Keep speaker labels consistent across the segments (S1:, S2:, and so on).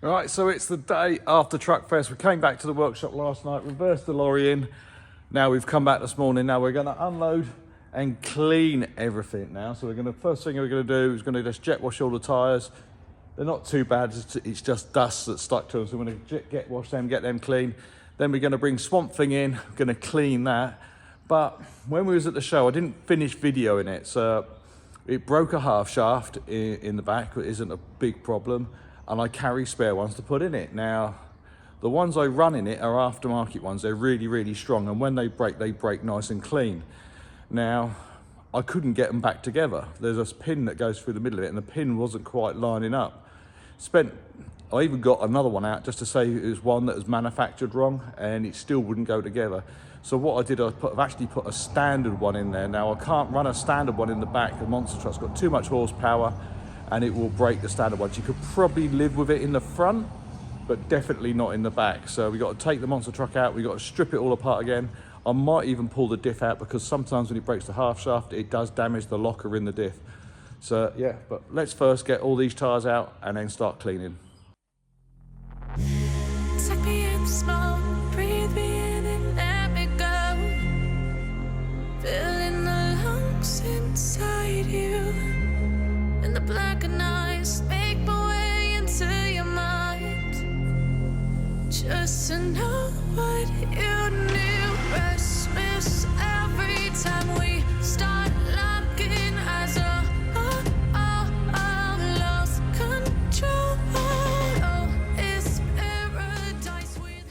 S1: Right, so it's the day after Truckfest. We came back to the workshop last night, reversed the lorry in. Now we've come back this morning. Now we're going to unload and clean everything now. So first thing we're going to do is going to just jet wash all the tyres. They're not too bad, it's just dust that's stuck to them. So we're going to jet wash them, get them clean. Then we're going to bring Swamp Thing in, we're going to clean that. But when we was at the show, I didn't finish videoing it. So it broke a half shaft in the back, it isn't a big problem. And I carry spare ones to put in it. Now, the ones I run in it are aftermarket ones. They're really, really strong. And when they break nice and clean. Now, I couldn't get them back together. There's a pin that goes through the middle of it and the pin wasn't quite lining up. I even got another one out just to say it was one that was manufactured wrong and it still wouldn't go together. So what I did, I've actually put a standard one in there. Now, I can't run a standard one in the back. The monster truck's got too much horsepower and it will break the standard ones. You could probably live with it in the front, but definitely not in the back. So we got to take the monster truck out, we got to strip it all apart again. I might even pull the diff out because sometimes when it breaks the half shaft, it does damage the locker in the diff. So yeah, but let's first get all these tyres out and then start cleaning.
S2: Suck me in the smoke, breathe me in and let me go. Filling the lungs inside you. And the blackened eyes make my way into your mind. Just to know what you knew. Restless every time we start locking eyes. Lost control. Oh, it's paradise with.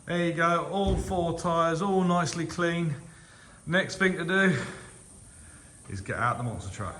S1: There you go, all 4 tyres, all nicely clean. Next thing to do is get out the monster truck.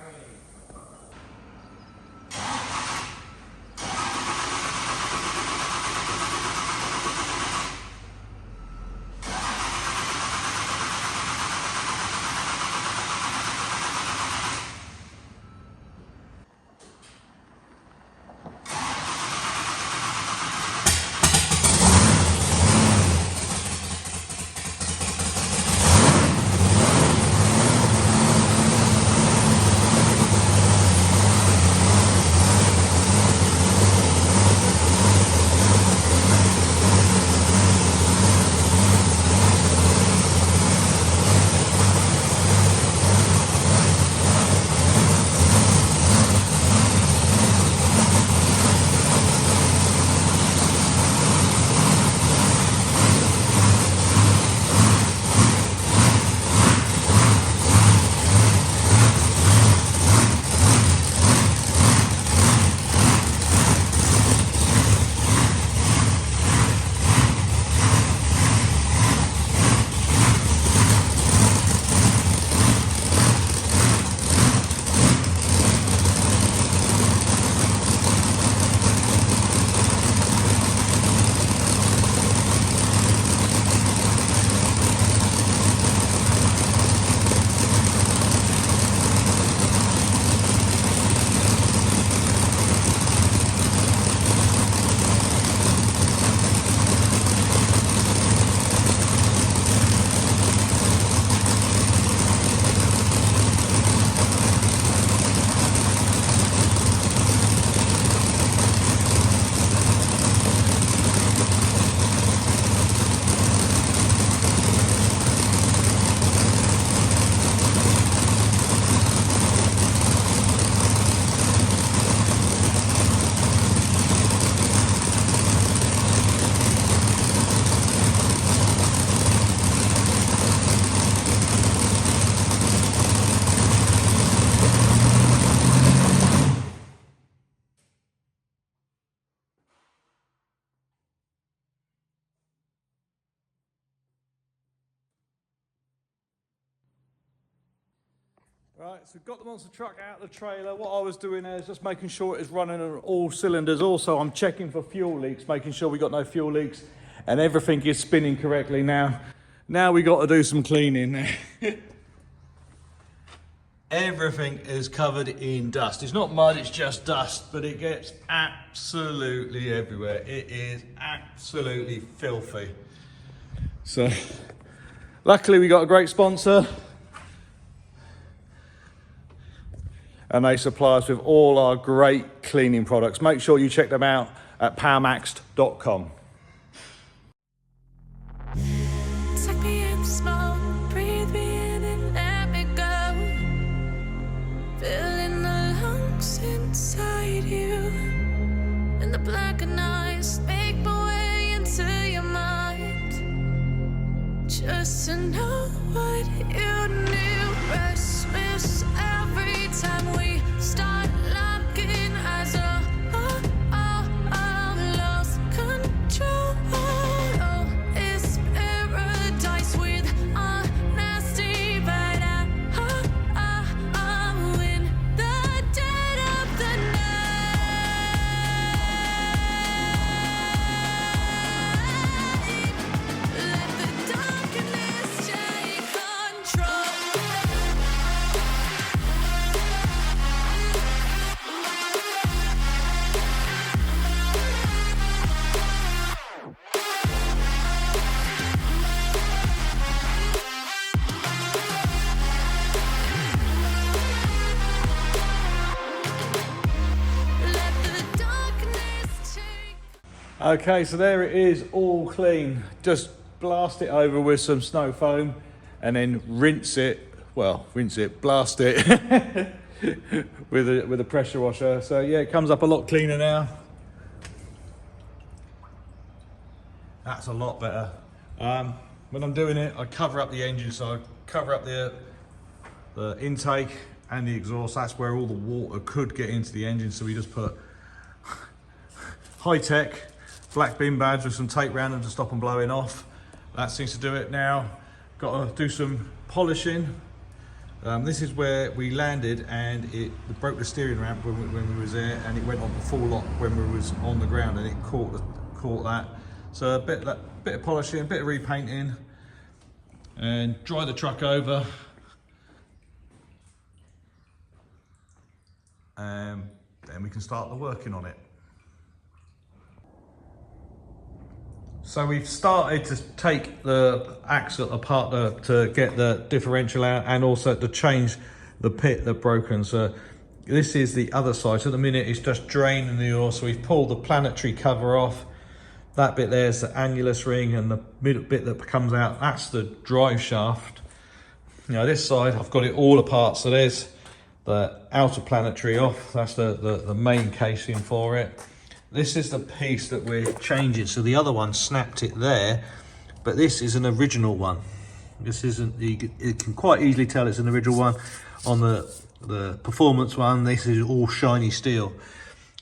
S1: Right, so we've got the monster truck out of the trailer. What I was doing there is just making sure it's running on all cylinders. Also, I'm checking for fuel leaks, making sure we got no fuel leaks and everything is spinning correctly now. Now we got to do some cleaning. Everything is covered in dust. It's not mud, it's just dust, but it gets absolutely everywhere. It is absolutely filthy. So, luckily we got a great sponsor. and they supply us with all our great cleaning products. Make sure you check them out at powermaxed.com.
S2: Take me in the smoke, breathe me in and let me go. Filling the lungs inside you, and the blackened eyes make my way into your mind. Just to know what you knew. Restless every time we start locking eyes. Lost control. Oh, it's paradise with honesty, but I'm in the dead of the night. Let the darkness take control. Let the darkness take.
S1: Okay, so there it is, all clean. Just blast it over with some snow foam and then blast it with a pressure washer. So yeah, it comes up a lot cleaner now. That's a lot better. When I'm doing it, I cover up the engine, so I cover up the intake and the exhaust. That's where all the water could get into the engine, so we just put high-tech black bin badge with some tape around them to stop them blowing off. That seems to do it now. Got to do some polishing. This is where we landed and it broke the steering ramp when we was there, and it went on the full lock when we was on the ground, and it caught that. So a bit of polishing, a bit of repainting, and dry the truck over. Then we can start the working on it. So we've started to take the axle apart to get the differential out, and also to change the pit that's broken. So this is the other side. So at the minute it's just draining the oil. So we've pulled the planetary cover off. That bit there's the annulus ring, and the middle bit that comes out, that's the drive shaft. Now this side, I've got it all apart. So there's the outer planetary off. That's the main casing for it. This is the piece that we're changing. So the other one snapped it there, but this is an original one. This isn't, you can quite easily tell it's an original one. On the performance one, this is all shiny steel.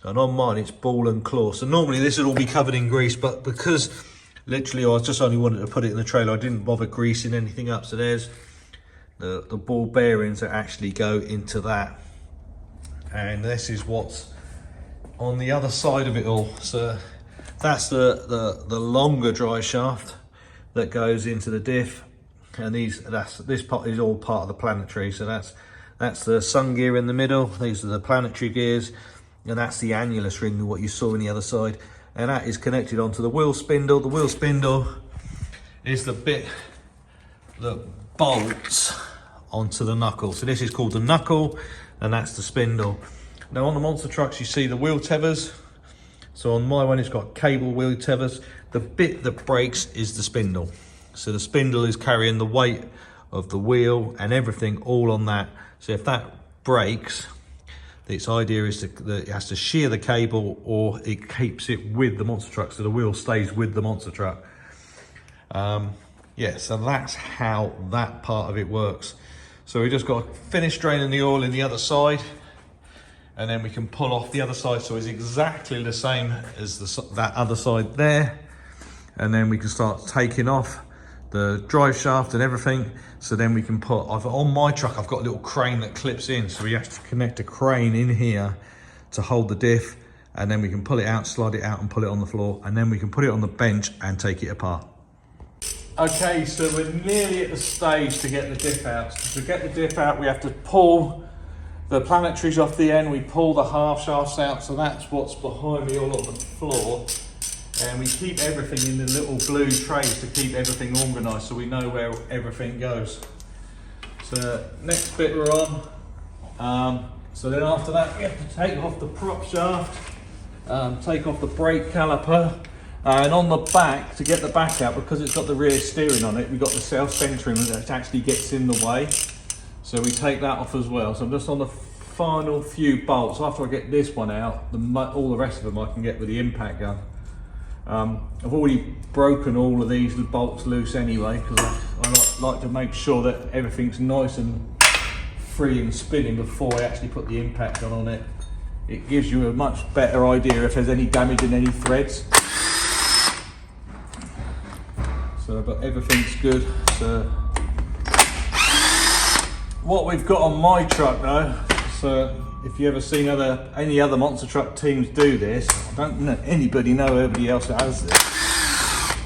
S1: And on mine, it's ball and claw. So normally this would all be covered in grease, but because literally I just only wanted to put it in the trailer, I didn't bother greasing anything up. So there's the ball bearings that actually go into that. And this is what's on the other side of it all. So that's the longer drive shaft that goes into the diff. And this part is all part of the planetary. So that's the sun gear in the middle. These are the planetary gears. And that's the annulus ring, what you saw on the other side. And that is connected onto the wheel spindle. The wheel spindle is the bit that bolts onto the knuckle. So this is called the knuckle, and that's the spindle. Now on the monster trucks, you see the wheel tethers. So on my one, it's got cable wheel tethers. The bit that breaks is the spindle. So the spindle is carrying the weight of the wheel and everything all on that. So if that breaks, its idea is that it has to shear the cable, or it keeps it with the monster truck, so the wheel stays with the monster truck. Yeah, so that's how that part of it works. So we just got to finish draining the oil in the other side, and then we can pull off the other side, so it's exactly the same as that other side there. And then we can start taking off the drive shaft and everything. So then we can put, on my truck, I've got a little crane that clips in. So we have to connect a crane in here to hold the diff, and then we can pull it out, slide it out and pull it on the floor. And then we can put it on the bench and take it apart. Okay, so we're nearly at the stage to get the diff out. So to get the diff out, we have to pull the planetaries off the end. We pull the half shafts out. So that's what's behind me all on the floor. And we keep everything in the little blue trays to keep everything organised, so we know where everything goes. So next bit we're on So then after that, we have to take off the prop shaft, take off the brake caliper, and on the back, to get the back out, because it's got the rear steering on it, we've got the self-centering that actually gets in the way. So we take that off as well. So I'm just on the final few bolts. After I get this one out, all the rest of them I can get with the impact gun. I've already broken all of these bolts loose anyway, because I like to make sure that everything's nice and free and spinning before I actually put the impact gun on it. It gives you a much better idea if there's any damage in any threads. So, but everything's good. So, what we've got on my truck though, so if you ever seen any other monster truck teams do this, I don't know anybody else that has this.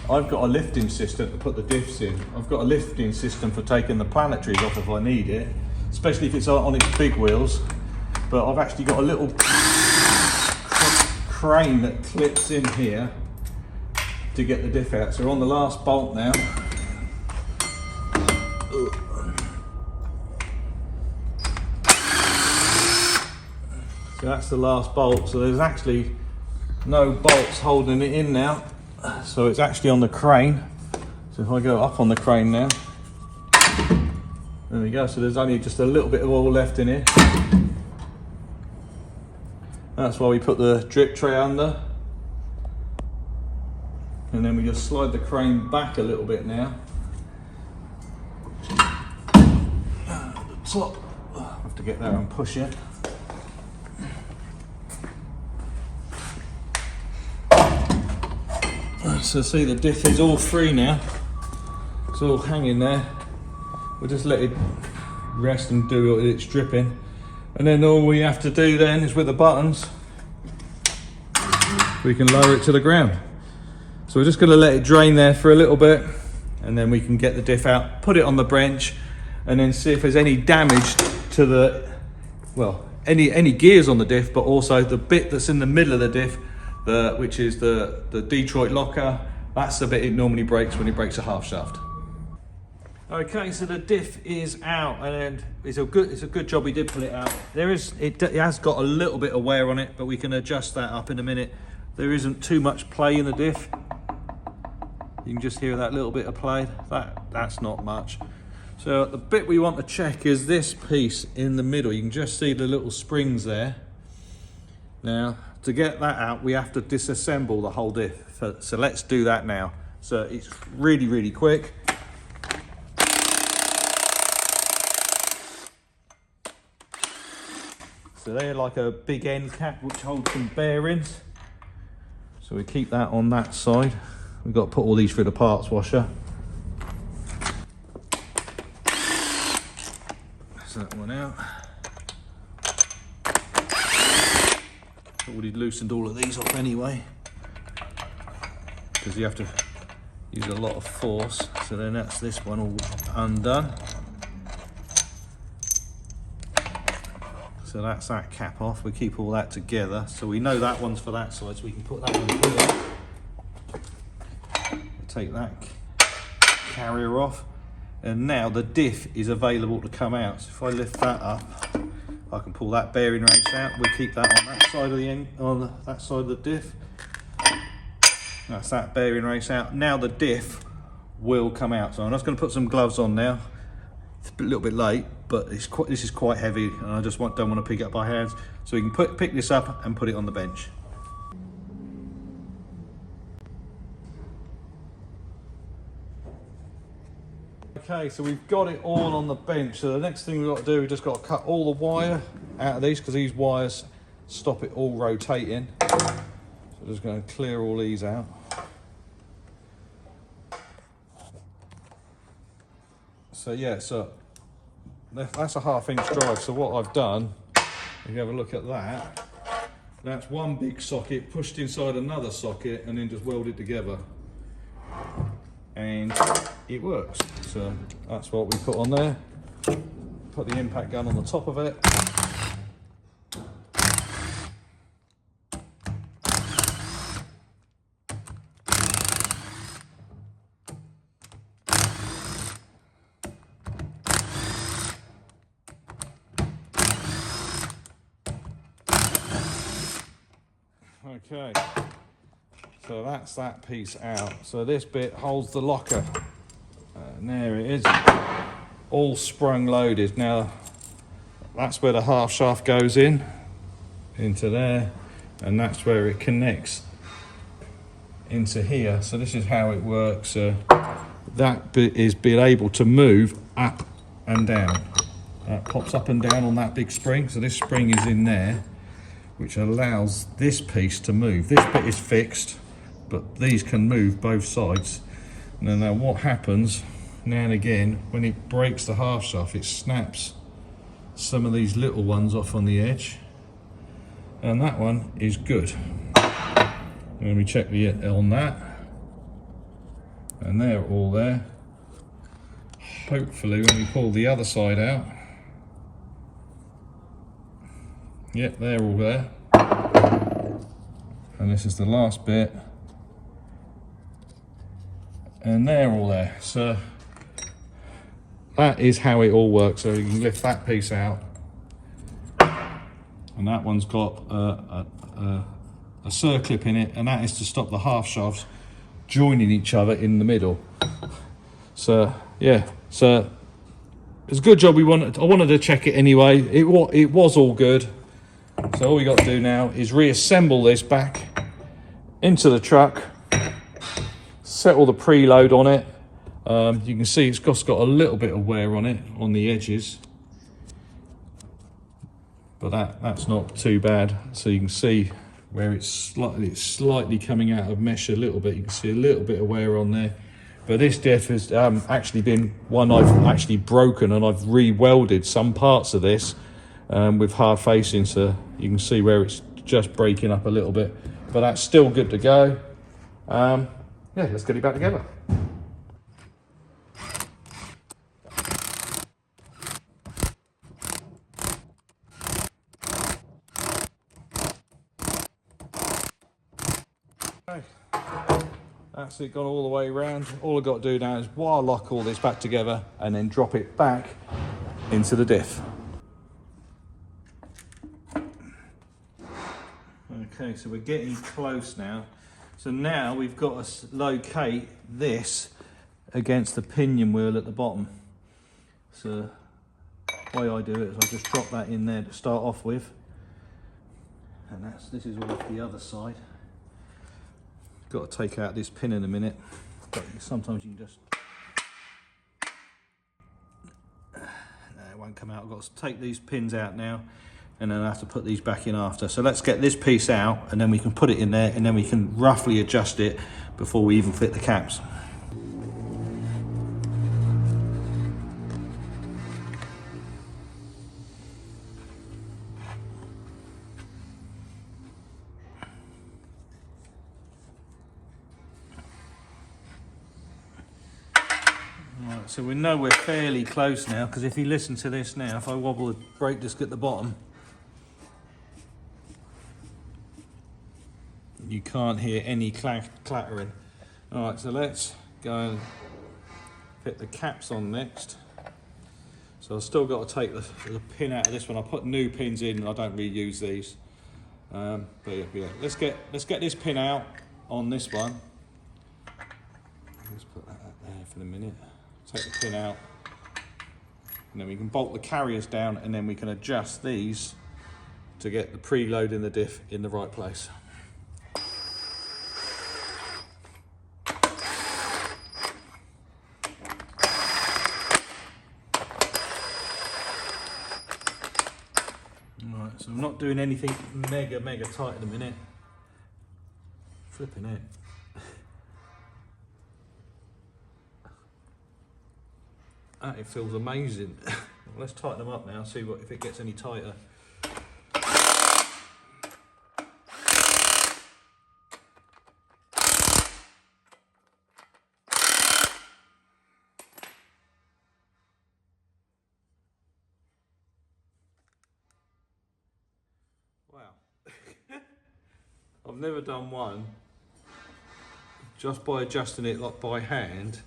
S1: I've got a lifting system to put the diffs in. I've got a lifting system for taking the planetaries off if I need it, especially if it's on its big wheels. But I've actually got a little crane that clips in here to get the diff out. So we're on the last bolt now. So that's the last bolt. So there's actually no bolts holding it in now. So it's actually on the crane. So if I go up on the crane now, there we go. So there's only just a little bit of oil left in here. That's why we put the drip tray under. And then we just slide the crane back a little bit now. Top. I have to get there and push it. So see, the diff is all free now. It's all hanging there. We'll just let it rest and do what it's dripping. And then all we have to do then is with the buttons, we can lower it to the ground. So we're just going to let it drain there for a little bit, and then we can get the diff out, put it on the bench, and then see if there's any damage to the, well, any gears on the diff, but also the bit that's in the middle of the diff, which is the Detroit locker. That's the bit it normally breaks when it breaks a half shaft. Okay, so the diff is out, and it's a good job we did pull it out. It has got a little bit of wear on it, but we can adjust that up in a minute. There isn't too much play in the diff. You can just hear that little bit of play. That's not much. So the bit we want to check is this piece in the middle. You can just see the little springs there. Now, to get that out, we have to disassemble the whole diff. So let's do that now. So it's really, really quick. So they're like a big end cap which holds some bearings. So we keep that on that side. We've got to put all these through the parts washer. That's that one out. Already loosened all of these off anyway, because you have to use a lot of force. So then that's this one all undone. So that's that cap off. We keep all that together. So we know that one's for that side, so we can put that one here. Take that carrier off, and now the diff is available to come out. So if I lift that up, I can pull that bearing race out. We keep that on that side of the end, on that side of the diff. That's that bearing race out. Now the diff will come out. So I'm just going to put some gloves on now. It's a little bit late, but this is quite heavy, and I just don't want to pick it up by hands. So we can pick this up and put it on the bench. Okay, so we've got it all on the bench. So the next thing we've got to do, we've just got to cut all the wire out of these, because these wires stop it all rotating. So I'm just going to clear all these out. So yeah, so that's a 1/2 inch drive. So what I've done, if you have a look at that, that's one big socket pushed inside another socket and then just welded together. And it works. So that's what we put on there. Put the impact gun on the top of it. Okay, so that's that piece out. So this bit holds the locker. And there it is, all sprung loaded. Now that's where the half shaft goes in, into there, and that's where it connects into here. So this is how it works. That bit is being able to move up and down. It pops up and down on that big spring. So this spring is in there, which allows this piece to move. This bit is fixed, but these can move both sides. Now what happens now and again, when it breaks the half shaft, it snaps some of these little ones off on the edge, and that one is good. Let me check on that, and they're all there. Hopefully when we pull the other side out, yep, they're all there. And this is the last bit, and they're all there. So that is how it all works. So you can lift that piece out, and that one's got a circlip in it, and that is to stop the half shafts joining each other in the middle. So yeah, so it's a good job. I wanted to check it anyway. It was all good. So all we got to do now is reassemble this back into the truck, settle the preload on it. You can see it's got a little bit of wear on it on the edges, but that's not too bad. So you can see where it's slightly coming out of mesh a little bit. You can see a little bit of wear on there. But this diff has actually been one I've actually broken, and I've re-welded some parts of this with hard facing, so you can see where it's just breaking up a little bit. But that's still good to go. Yeah, let's get it back together. Okay. That's it, gone all the way around. All I've got to do now is wire lock all this back together and then drop it back into the diff. Okay, so we're getting close now. So now we've got to locate this against the pinion wheel at the bottom. So the way I do it is I just drop that in there to start off with. And this is all off the other side. Got to take out this pin in a minute, but sometimes you can just, no, it won't come out. I've got to take these pins out now, and then I have to put these back in after. So let's get this piece out, and then we can put it in there, and then we can roughly adjust it before we even fit the caps. So we know we're fairly close now, because if you listen to this now, if I wobble the brake disc at the bottom, you can't hear any clattering. All right, so let's go and fit the caps on next. So I've still got to take the pin out of this one. I put new pins in, and I don't reuse these. But yeah, let's get this pin out on this one. Let's put that there for the minute. Take the pin out, and then we can bolt the carriers down, and then we can adjust these to get the preload in the diff in the right place. Alright, so I'm not doing anything mega tight at the minute. Flipping it. It feels amazing. Let's tighten them up now, see if it gets any tighter. Wow. I've never done one just by adjusting it like by hand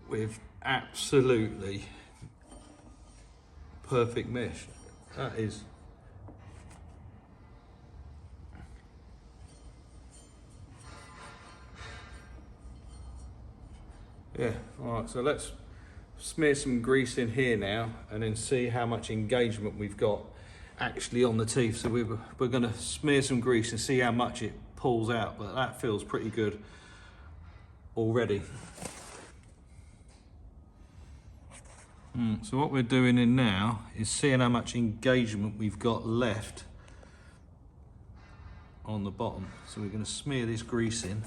S1: with absolutely perfect mesh. That is Yeah, all right, so let's smear some grease in here now and then see how much engagement we've got actually on the teeth. So we're going to smear some grease and see how much it pulls out, but that feels pretty good already. So what we're doing in now is seeing how much engagement we've got left on the bottom. So we're going to smear this grease in,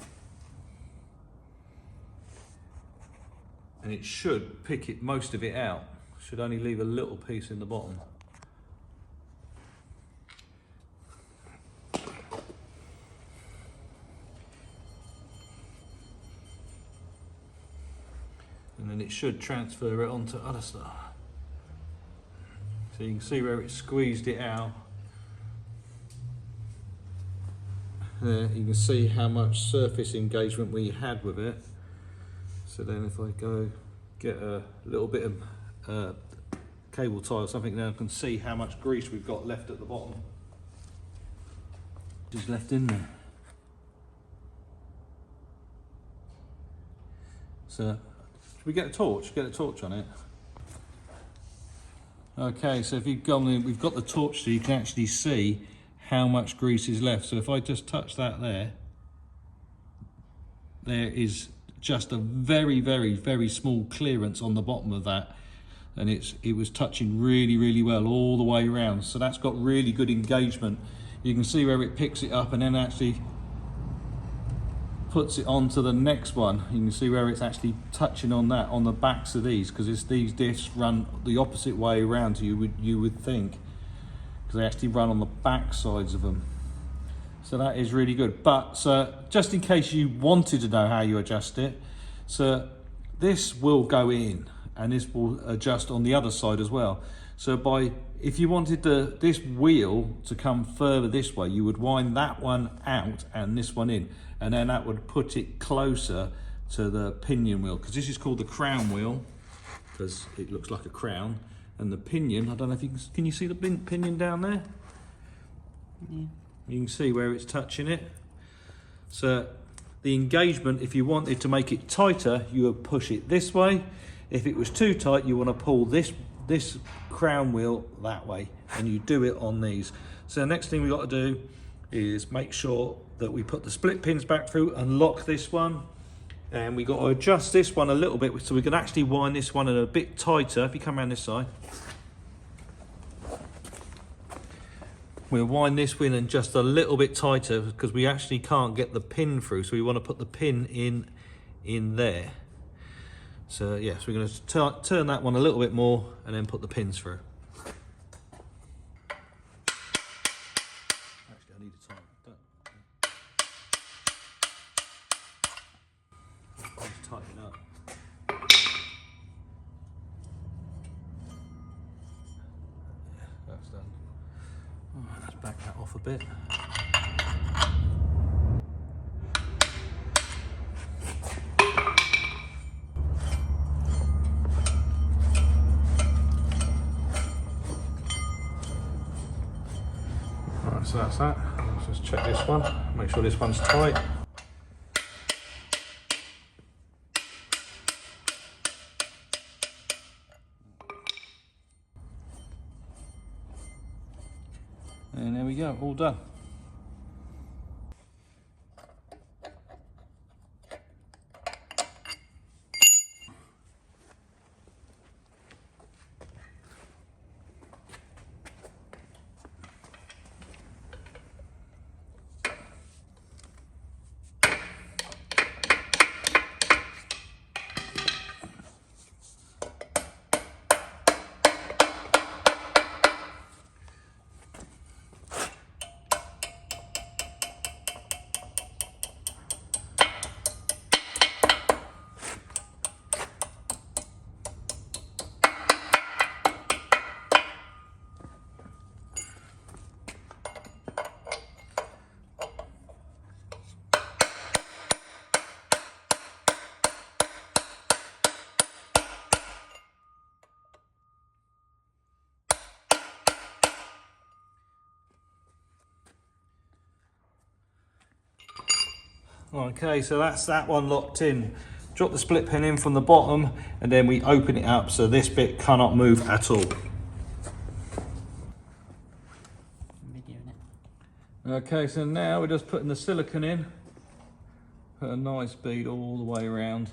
S1: and it should pick it, most of it out. Should only leave a little piece in the bottom. And then it should transfer it onto other stuff. So you can see where it squeezed it out. There, you can see how much surface engagement we had with it. So then if I go get a little bit of cable tie or something, now I can see how much grease we've got left at the bottom. Just left in there. So, should we get a torch? Get a torch on it. Okay, so if you've gone in, we've got the torch so you can actually see how much grease is left. So if I just touch that there is just a very, very, very small clearance on the bottom of that, and it was touching really, really well all the way around. So that's got really good engagement. You can see where it picks it up and then actually puts it onto the next one. You can see where it's actually touching on that, on the backs of these, because these discs run the opposite way around, you would think, because they actually run on the back sides of them. So that is really good. But so just in case you wanted to know how you adjust it, so this will go in and this will adjust on the other side as well. So if you wanted this wheel to come further this way, you would wind that one out and this one in, and then that would put it closer to the pinion wheel, because this is called the crown wheel because it looks like a crown, and the pinion, I don't know if can you see the pinion down there? Yeah. You can see where it's touching it. So the engagement, if you wanted to make it tighter, you would push it this way. If it was too tight, you want to pull this crown wheel that way, and you do it on these. So the next thing we've got to do is make sure that we put the split pins back through and lock this one, and we got to adjust this one a little bit so we can actually wind this one in a bit tighter. If you come around this side, we'll wind this one in just a little bit tighter because we actually can't get the pin through, so we want to put the pin in there. So yes, we're going to turn that one a little bit more and then put the pins through. Actually, I need a time. Just tighten up. Yeah, that's done. All right, let's back that off a bit. So that's that. Let's just check this one, make sure this one's tight. And there we go, all done. Okay, so that's that one locked in. drop the split pin in from the bottom, and then we open it up so this bit cannot move at all. Okay, so now we're just putting the silicone in. Put a nice bead all the way around.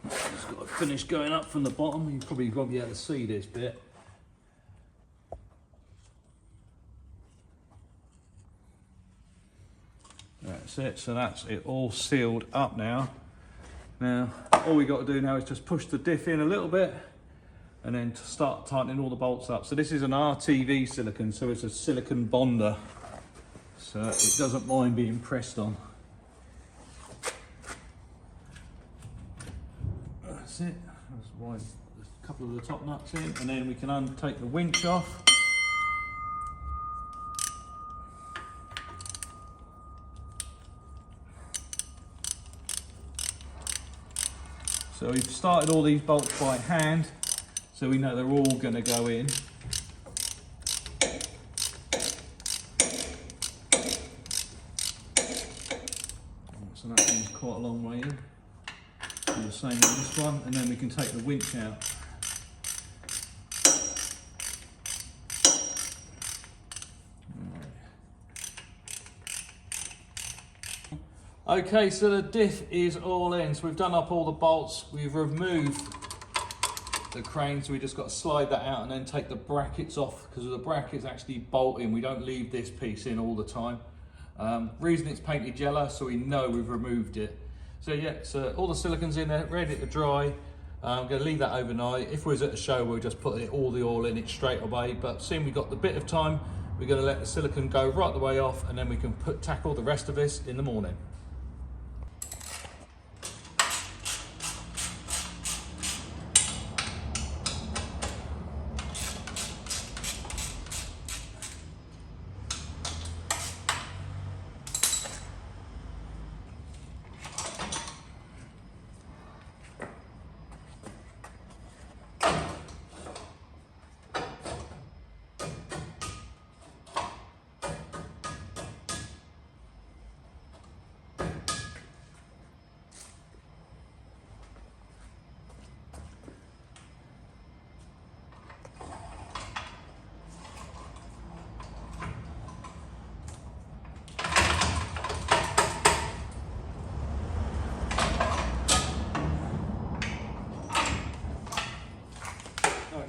S1: Just got to finish going up from the bottom. You probably won't be able to see this bit. That's it, so that's it all sealed up now. Now, all we got to do now is just push the diff in a little bit and then to start tightening all the bolts up. So this is an RTV silicone, so it's a silicone bonder. So it doesn't mind being pressed on. That's it. That's why a couple of the top nuts in, and then we can take the winch off. So we've started all these bolts by hand, so we know they're all going to go in. So that one's quite a long way in. Do the same with this one, and then we can take the winch out. Okay, so the diff is all in. So we've done up all the bolts. We've removed the crane, so we just got to slide that out and then take the brackets off, because the brackets actually bolt in. We don't leave this piece in all the time. Reason it's painted yellow, so we know we've removed it. So yeah, so all the silicone's in there, ready to dry. I'm going to leave that overnight. If we was at a show, we'll just put all the oil in it straight away. But seeing we've got the bit of time, we're going to let the silicone go right the way off, and then we can tackle the rest of this in the morning.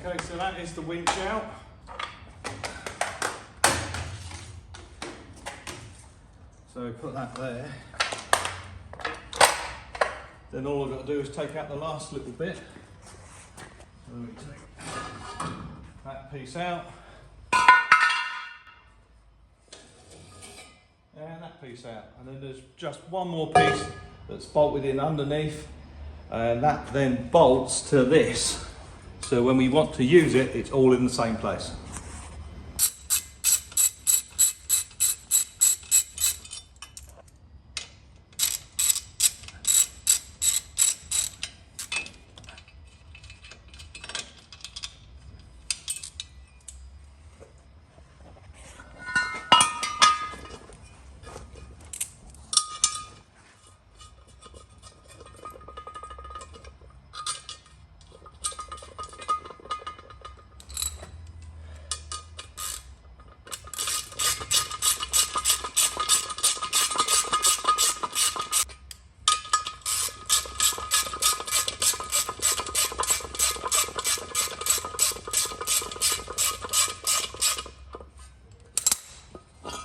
S1: Okay, so that is the winch out. So put that there. Then all I've got to do is take out the last little bit. So we take that piece out. And that piece out. And then there's just one more piece that's bolted in underneath. And that then bolts to this. So when we want to use it, it's all in the same place.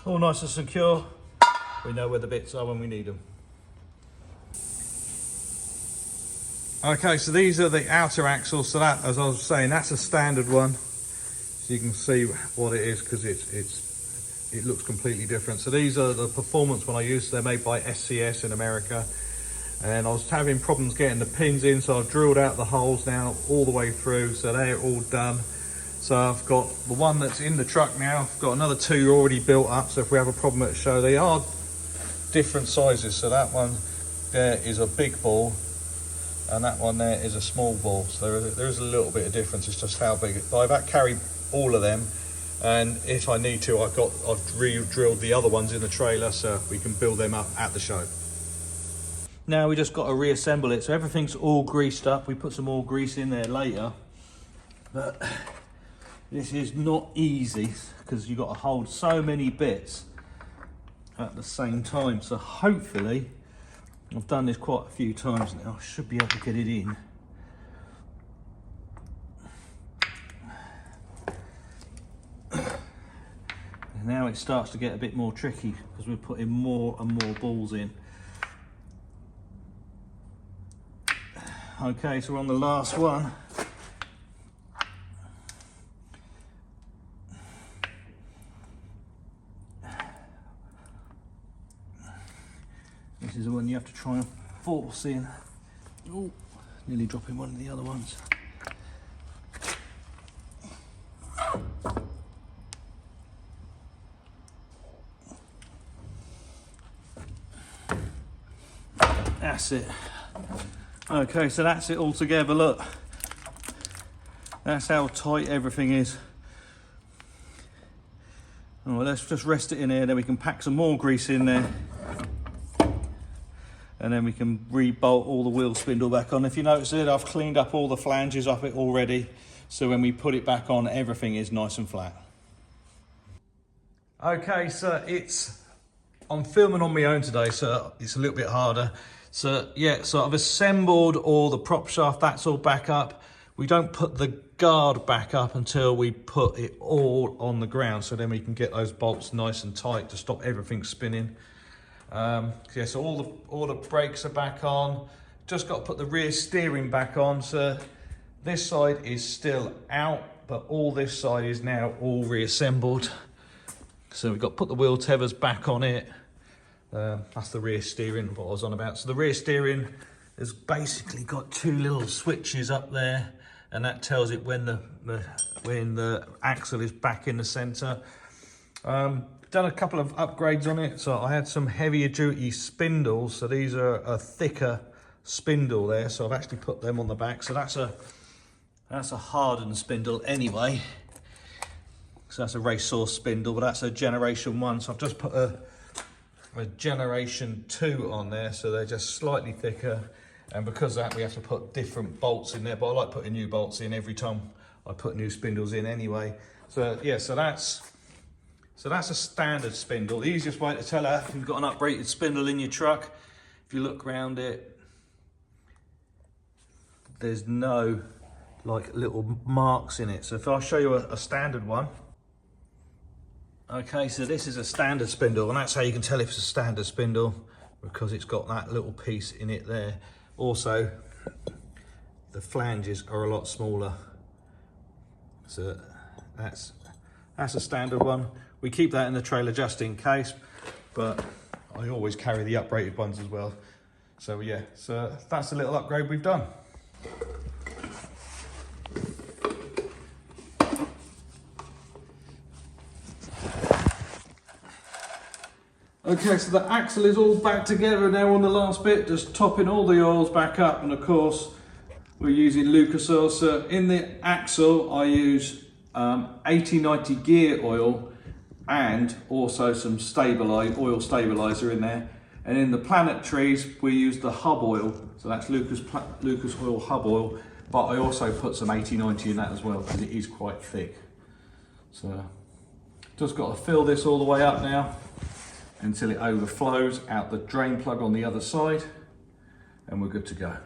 S1: All nice and secure. We know where the bits are when we need them. Okay, so these are the outer axles. So that, as I was saying, that's a standard one. So you can see what it is, because it looks completely different. So these are the performance one I use. They're made by SCS in America. And I was having problems getting the pins in, so I've drilled out the holes now all the way through. So they're all done. So I've got the one that's in the truck now. I've got another two already built up, so if we have a problem at the show, they are different sizes. So that one there is a big ball, and that one there is a small ball. So there is a little bit of difference. It's just how big. I've carried all of them, And if I need to, I've re-drilled the other ones in the trailer so we can build them up at the show. Now we just got to reassemble it. So everything's all greased up. We put some more grease in there later. But this is not easy because you've got to hold so many bits at the same time. So hopefully, I've done this quite a few times now, I should be able to get it in. And now it starts to get a bit more tricky because we're putting more and more balls in. Okay, so we're on the last one. This is the one you have to try and force in. Oh, nearly dropping one of the other ones. That's it. Okay, so that's it all together, look. That's how tight everything is. Oh, let's just rest it in here, then we can pack some more grease in there. And then we can re-bolt all the wheel spindle back on. If you notice it, I've cleaned up all the flanges of it already. So when we put it back on, everything is nice and flat. Okay, so I'm filming on my own today, so it's a little bit harder. So yeah, so I've assembled all the prop shaft, that's all back up. We don't put the guard back up until we put it all on the ground, so then we can get those bolts nice and tight to stop everything spinning. Yeah, so all the brakes are back on. Just got to put the rear steering back on. So this side is still out, but all this side is now all reassembled. So we've got to put the wheel tethers back on it. That's the rear steering, what I was on about. So the rear steering has basically got two little switches up there, and that tells it when the axle is back in the center. Done a couple of upgrades on it. So I had some heavier duty spindles. So these are a thicker spindle there. So I've actually put them on the back. So that's a hardened spindle anyway. So that's a race source spindle, but that's a generation 1. So I've just put a generation 2 on there. So they're just slightly thicker. And because of that, we have to put different bolts in there. But I like putting new bolts in every time I put new spindles in anyway. So yeah, so that's a standard spindle. The easiest way to tell if you've got an uprated spindle in your truck, if you look around it, there's no like little marks in it. So if I show you a standard one. Okay, so this is a standard spindle, and that's how you can tell if it's a standard spindle, because it's got that little piece in it there. Also, the flanges are a lot smaller. So that's a standard one. We keep that in the trailer just in case, but I always carry the uprated ones as well. So yeah, so that's a little upgrade we've done. Okay, so the axle is all back together now on the last bit, just topping all the oils back up, and of course we're using Lucas oil. So in the axle I use 80-90 gear oil and also some oil stabilizer in there. And in the planetaries we use the hub oil, so that's Lucas oil hub oil, but I also put some 80-90 in that as well because it is quite thick. So just got to fill this all the way up now until it overflows out the drain plug on the other side, and we're good to go.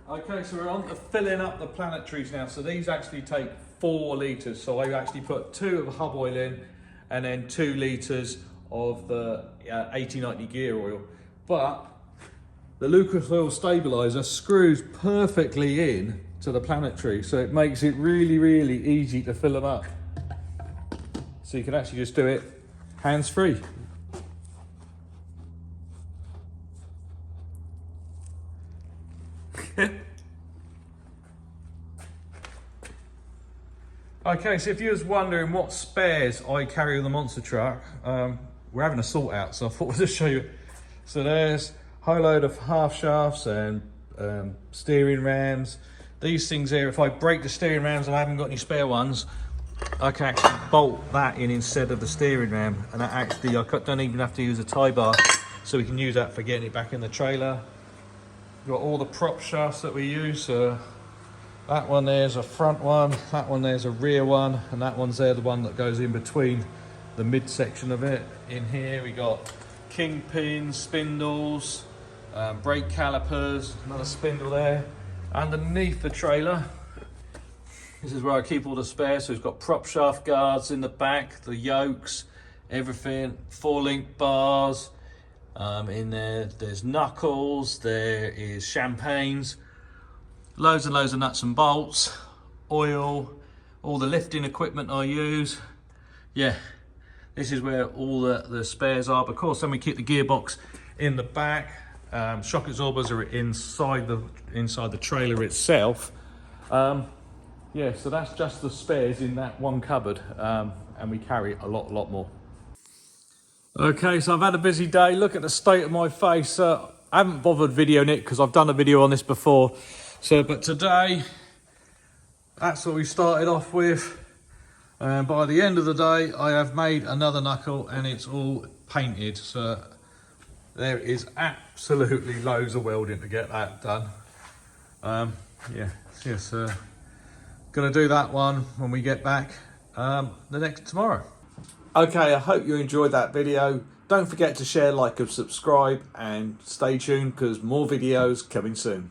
S1: Okay, so we're on to filling up the planetaries now. So these actually take 4 litres. So I actually put 2 of the hub oil in and then 2 litres of the 80-90 gear oil. But the Lucas oil stabilizer screws perfectly in to the planetary. So it makes it really, really easy to fill them up. So you can actually just do it hands-free. Okay, so if you was wondering what spares I carry with the monster truck, we're having a sort out, so I thought I'd just show you. So there's a whole load of half shafts and steering rams. These things here, if I break the steering rams and I haven't got any spare ones, I can actually bolt that in instead of the steering ram, and that actually I don't even have to use a tie bar, so we can use that for getting it back in the trailer. We've got all the prop shafts that we use. That one there's a front one, that one there's a rear one, and that one's there, the one that goes in between the midsection of it. In here we got kingpins, spindles, brake calipers, another spindle there. Underneath the trailer, this is where I keep all the spares. So we've got prop shaft guards in the back, the yokes, everything, 4-link bars. In there's knuckles, there is champagnes, loads and loads of nuts and bolts, oil, all the lifting equipment I use. Yeah, this is where all the spares are. But of course, then we keep the gearbox in the back. Shock absorbers are inside the trailer itself. Yeah, so that's just the spares in that one cupboard, and we carry a lot more. Okay, so I've had a busy day. Look at the state of my face. I haven't bothered videoing it because I've done a video on this before. But today, that's what we started off with. And by the end of the day, I have made another knuckle and it's all painted. So there is absolutely loads of welding to get that done. Gonna do that one when we get back tomorrow. Okay, I hope you enjoyed that video. Don't forget to share, like and subscribe, and stay tuned because more videos coming soon.